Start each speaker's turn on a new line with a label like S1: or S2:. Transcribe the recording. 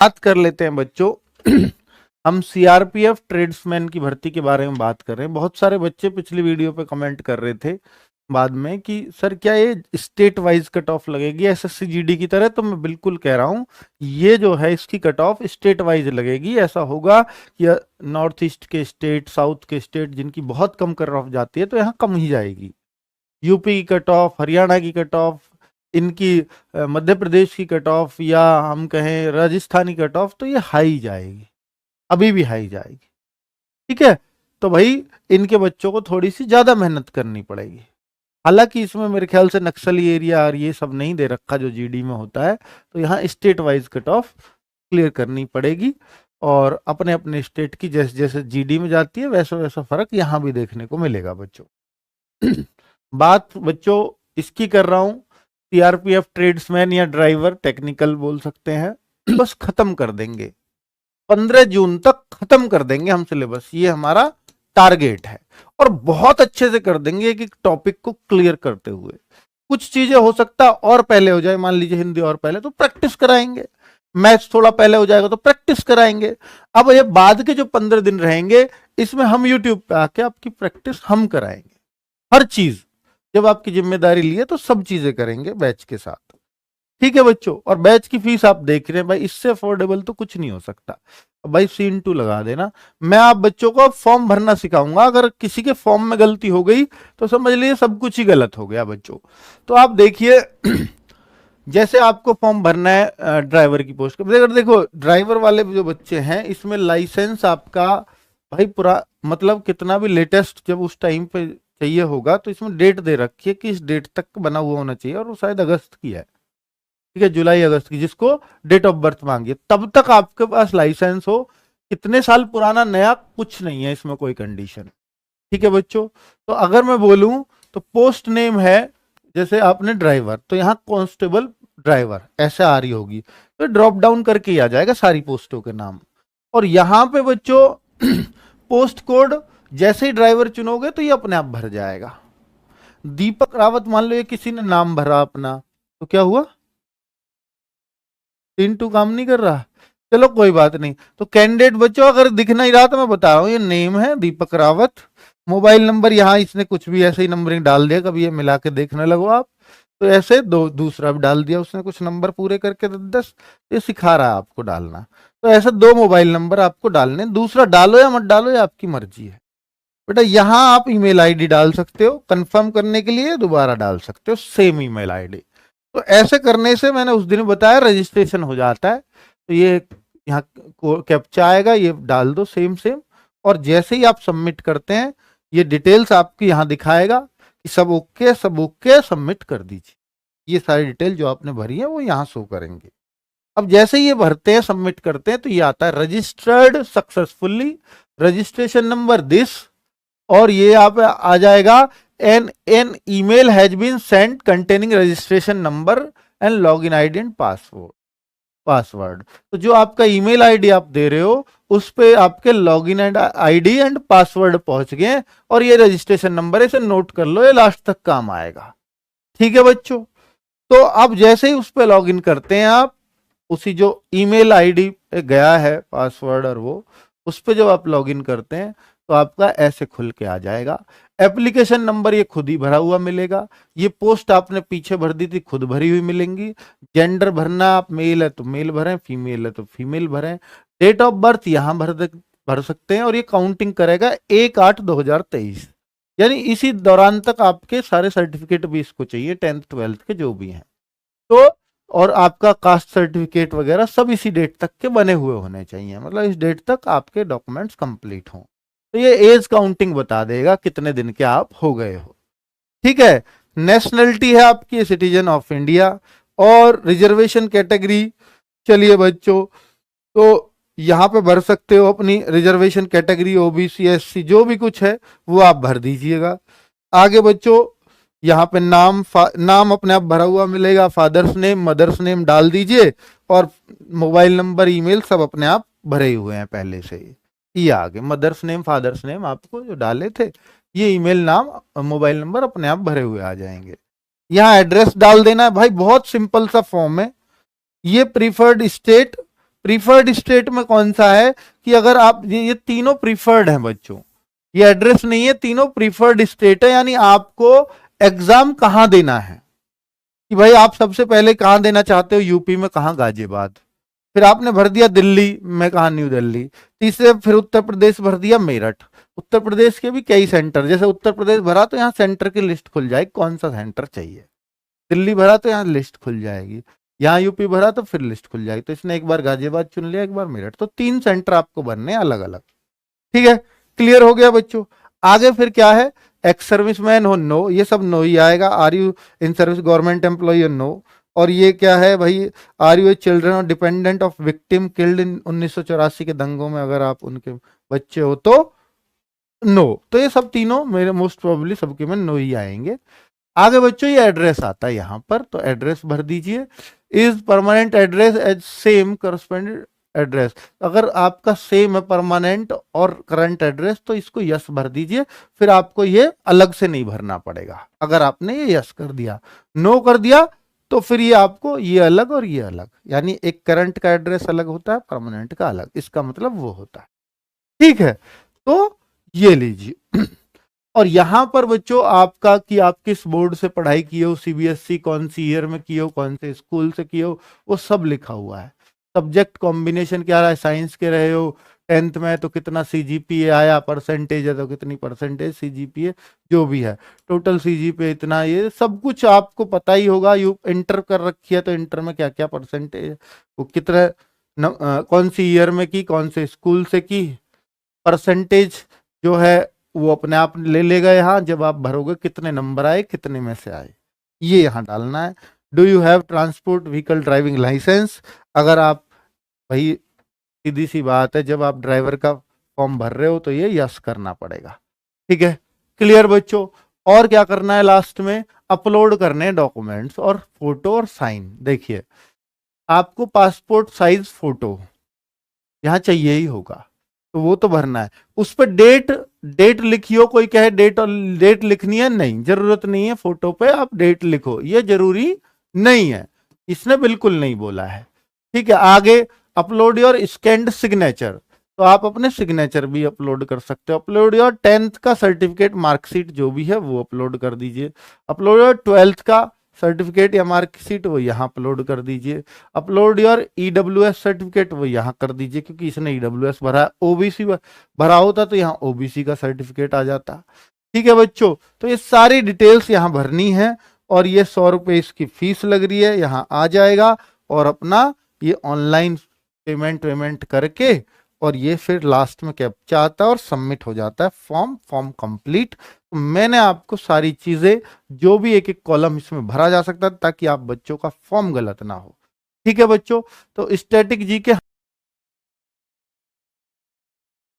S1: बात कर लेते हैं बच्चों। हम सीआरपीएफ ट्रेड्समैन की भर्ती के बारे में बात कर रहे हैं। बहुत सारे बच्चे पिछली वीडियो पे कमेंट कर रहे थे बाद में कि सर क्या ये स्टेट वाइज कट ऑफ लगेगी एसएससी जीडी की तरह। तो मैं बिल्कुल कह रहा हूँ ये जो है इसकी कट ऑफ स्टेट वाइज लगेगी। ऐसा होगा कि नॉर्थ ईस्ट के स्टेट, साउथ के स्टेट जिनकी बहुत कम कट ऑफ जाती है तो यहाँ कम ही जाएगी। यूपी की कट ऑफ, हरियाणा की कट ऑफ, इनकी मध्य प्रदेश की कट ऑफ, या हम कहें राजस्थानी कट ऑफ, तो ये हाई जाएगी, अभी भी हाई जाएगी। ठीक है, तो भाई इनके बच्चों को थोड़ी सी ज्यादा मेहनत करनी पड़ेगी। हालांकि इसमें मेरे ख्याल से नक्सली एरिया और ये सब नहीं दे रखा जो जीडी में होता है, तो यहाँ state wise cut off clear करनी पड़ेगी। और अपने अपने स्टेट की जैसे जैसे जीडी में जाती है वैसा वैसा फर्क यहाँ भी देखने को मिलेगा बच्चों। बात बच्चों इसकी कर रहा हूं, सीआरपीएफ ट्रेड्समैन या ड्राइवर टेक्निकल बोल सकते हैं, बस खत्म कर देंगे 15 जून तक, खत्म कर देंगे हम सिलेबस, ये हमारा टारगेट है। और बहुत अच्छे से कर देंगे कि टॉपिक को क्लियर करते हुए। कुछ चीजें हो सकता है और पहले हो जाए, मान लीजिए हिंदी और पहले, तो प्रैक्टिस कराएंगे। मैथ्स थोड़ा पहले हो जाएगा तो प्रैक्टिस कराएंगे। अब ये बाद के जो 15 दिन रहेंगे इसमें हम यूट्यूब पे आके आपकी प्रैक्टिस हम कराएंगे। हर चीज जब आपकी जिम्मेदारी लिए तो सब चीजें करेंगे बैच के साथ। ठीक है बच्चों, और बैच की फीस आप देख रहे हैं भाई, इससे अफोर्डेबल तो कुछ नहीं हो सकता। भाई सीन 2 लगा देना। मैं आप बच्चों को फॉर्म भरना सिखाऊंगा। अगर किसी के फॉर्म में गलती हो गई तो समझ लीजिए सब कुछ ही गलत हो गया बच्चों। तो आप देखिए जैसे आपको फॉर्म भरना है ड्राइवर की पोस्ट का, अगर देखो ड्राइवर वाले जो बच्चे हैं इसमें लाइसेंस आपका भाई पूरा, मतलब कितना भी लेटेस्ट जब उस टाइम पे चाहिए होगा, तो इसमें डेट दे रखी है कि इस डेट तक बना हुआ होना चाहिए, और वो शायद अगस्त की है। ठीक है, जुलाई अगस्त की, जिसको डेट ऑफ बर्थ मांगी, तब तक आपके पास लाइसेंस हो। कितने साल पुराना नया कुछ नहीं है इसमें कोई कंडीशन। ठीक है बच्चों, तो अगर मैं बोलूं तो पोस्ट नेम है, जैसे आपने ड्राइवर, तो यहाँ कांस्टेबल ड्राइवर ऐसे आ रही होगी, तो ड्रॉप डाउन करके ही आ जाएगा सारी पोस्टों के नाम। और यहाँ पे बच्चों पोस्ट कोड जैसे ही ड्राइवर चुनोगे तो ये अपने आप भर जाएगा। दीपक रावत मान लो ये किसी ने नाम भरा अपना, तो क्या हुआ, 3-2 काम नहीं कर रहा। चलो कोई बात नहीं। तो कैंडिडेट बच्चों अगर दिख नहीं रहा तो मैं बता रहा हूँ, ये नेम है दीपक रावत। मोबाइल नंबर यहाँ इसने कुछ भी ऐसे ही नंबरिंग डाल दिया, कभी ये मिला के देखने लगो आप। तो ऐसे दूसरा भी डाल दिया उसने, कुछ नंबर पूरे करके 10, ये सिखा रहा है आपको डालना। तो ऐसे 2 मोबाइल नंबर आपको डालने, दूसरा डालो या मत डालो ये आपकी मर्जी है। बेटा यहाँ आप ईमेल आईडी डाल सकते हो कंफर्म करने के लिए, दोबारा डाल सकते हो सेम ईमेल आईडी। तो ऐसे करने से मैंने उस दिन बताया रजिस्ट्रेशन हो जाता है। तो ये यहाँ कैप्चा आएगा, ये डाल दो सेम सेम, और जैसे ही आप सबमिट करते हैं ये डिटेल्स आपकी यहाँ दिखाएगा कि सब ओके, सब ओके, सबमिट कर दीजिए। ये सारी डिटेल जो आपने भरी है वो यहाँ शो करेंगे। अब जैसे ही ये भरते हैं, सबमिट करते हैं, तो ये आता है registered successfully, registration number this, और ये आप आ जाएगा an email has been sent containing registration number and login ID and password. तो जो आपका ईमेल आईडी आप दे रहे हो उस पे आपके login and ID and password पहुंच गए, और ये रजिस्ट्रेशन नंबर, इसे नोट कर लो, ये लास्ट तक काम आएगा। ठीक है बच्चों, तो अब जैसे ही उस पे लॉगिन करते हैं आप, उसी जो ईमेल आईडी पे गया है पासवर्ड और वो, उस पे जब आप लॉगिन करते हैं तो आपका ऐसे खुल के आ जाएगा। एप्लीकेशन नंबर ये खुद ही भरा हुआ मिलेगा, ये पोस्ट आपने पीछे भर दी थी खुद भरी हुई मिलेंगी। जेंडर भरना, आप मेल है तो मेल भरें, फीमेल है तो फीमेल भरें। डेट ऑफ बर्थ यहाँ भर सकते हैं, और ये काउंटिंग करेगा 1/8/2023, यानी इसी दौरान तक आपके सारे सर्टिफिकेट भी इसको चाहिए, 10th 12th के जो भी हैं। तो और आपका कास्ट सर्टिफिकेट वगैरह सब इसी डेट तक के बने हुए होने चाहिए, मतलब इस डेट तक आपके डॉक्यूमेंट्स कंप्लीट हों। तो ये एज काउंटिंग बता देगा कितने दिन के आप हो गए हो। ठीक है, नेशनलिटी है आपकी सिटीजन ऑफ इंडिया, और रिजर्वेशन कैटेगरी, चलिए बच्चों तो यहाँ पे भर सकते हो अपनी रिजर्वेशन कैटेगरी, ओबीसी एससी जो भी कुछ है वो आप भर दीजिएगा। आगे बच्चों यहाँ पे नाम अपने आप भरा हुआ मिलेगा, फादर्स नेम मदर्स नेम डाल दीजिए, और मोबाइल नंबर ईमेल सब अपने आप भरे हुए हैं पहले से ही। ये आगे मदर्स नेम फादर्स नेम आपको जो डाले थे, ये ईमेल नाम मोबाइल नंबर अपने आप भरे हुए आ जाएंगे। यहाँ एड्रेस डाल देना है भाई, बहुत सिंपल सा फॉर्म है। ये प्रीफर्ड स्टेट प्रीफर्ड स्टेट में कौन सा है कि अगर आप ये तीनों प्रीफर्ड हैं बच्चों, ये एड्रेस नहीं है, तीनों प्रीफर्ड स्टेट है। यानी आपको एग्जाम कहां देना है कि भाई आप सबसे पहले कहां देना चाहते हो, यूपी में कहां, गाजियाबाद, फिर आपने भर दिया दिल्ली में कहा, न्यू दिल्ली, तीसरे फिर उत्तर प्रदेश भर दिया मेरठ। उत्तर प्रदेश के भी कई सेंटर, जैसे उत्तर प्रदेश भरा तो यहाँ सेंटर की लिस्ट खुल जाएगी कौन सा सेंटर चाहिए, दिल्ली भरा तो यहाँ लिस्ट खुल जाएगी, यहाँ यूपी भरा तो फिर लिस्ट खुल जाएगी। तो इसने एक बार गाजियाबाद चुन लिया, एक बार मेरठ, तो 3 सेंटर आपको भरने अलग अलग। ठीक है, क्लियर हो गया बच्चों। आगे फिर क्या है, एक्स सर्विसमैन हो, नो, ये सब नो ही आएगा। Are you in service government employee, no. और ये क्या है भाई, आर यू ए चिल्ड्रन और dependent of victim killed in 1984 के दंगों में, अगर आप उनके बच्चे हो तो नो। तो ये सब तीनों मेरे मोस्ट प्रोबेबली सबके में नो ही आएंगे। आगे बच्चों ये एड्रेस आता है यहाँ पर, तो एड्रेस भर दीजिए, is permanent address as same correspondent address. अगर आपका सेम है परमानेंट और करंट एड्रेस तो इसको यस भर दीजिए, फिर आपको ये अलग से नहीं भरना पड़ेगा। अगर आपने ये यस कर दिया, नो कर दिया, तो फिर ये आपको ये अलग और ये अलग, यानी एक करंट का एड्रेस अलग होता है, परमानेंट का अलग, इसका मतलब वो होता है। ठीक है, तो ये लीजिए। और यहां पर बच्चों आपका कि आप किस बोर्ड से पढ़ाई किए हो, सीबीएसई कौन सी ईयर में किए हो, कौन से स्कूल से किए हो, वो सब लिखा हुआ है। सब्जेक्ट कॉम्बिनेशन क्या रहा है, साइंस के रहे हो, 10th में तो कितना सीजीपीए आया, परसेंटेज है तो कितनी परसेंटेज सीजीपीए, जो भी है, टोटल सीजीपीए इतना, ये सब कुछ आपको पता ही होगा। यू इंटर कर रखी है तो इंटर में क्या क्या परसेंटेज, वो कितना कौन सी ईयर में की, कौन से स्कूल से की, परसेंटेज जो है वो अपने आप ले लेगा यहाँ, जब आप भरोगे कितने नंबर आए, कितने में से आए, ये यहाँ डालना है। Do you have transport vehicle driving licence, अगर आप, भाई सीधी सी बात है, जब आप ड्राइवर का फॉर्म भर रहे हो तो ये यस करना पड़ेगा। ठीक है, क्लियर बच्चों। और क्या करना है लास्ट में, अपलोड करने डॉक्यूमेंट्स और फोटो और साइन। देखिए आपको पासपोर्ट साइज फोटो यहाँ चाहिए ही होगा, तो वो तो भरना है। उस पर डेट लिखियो, कोई कहे डेट लिखनी है, नहीं, जरूरत नहीं है, फोटो पे आप डेट लिखो, ये जरूरी नहीं है, इसने बिल्कुल नहीं बोला है। ठीक है, आगे अपलोड योर स्कैन्ड सिग्नेचर, तो आप अपने सिग्नेचर भी अपलोड कर सकते हो। अपलोड योर 10th का सर्टिफिकेट, मार्कशीट जो भी है वो अपलोड कर दीजिए। अपलोड योर 12th का सर्टिफिकेट या मार्कशीट, वो यहाँ अपलोड कर दीजिए। अपलोड योर ईडब्ल्यूएस सर्टिफिकेट, वो यहाँ कर दीजिए, क्योंकि इसने ईडब्ल्यूएस भरा, ओबीसी भरा होता तो यहाँ ओबीसी का सर्टिफिकेट आ जाता। ठीक है बच्चों, तो ये सारी डिटेल्स यहाँ भरनी है, और ये 100 रुपये इसकी फीस लग रही है, यहाँ आ जाएगा, और अपना ये ऑनलाइन पेमेंट करके, और ये फिर लास्ट में कैप्चा आता है और सबमिट हो जाता है फॉर्म कंप्लीट। तो मैंने आपको सारी चीजें, जो भी एक एक कॉलम इसमें भरा जा सकता है, ताकि आप बच्चों का फॉर्म गलत ना हो। ठीक है बच्चों, तो स्टैटिक जीके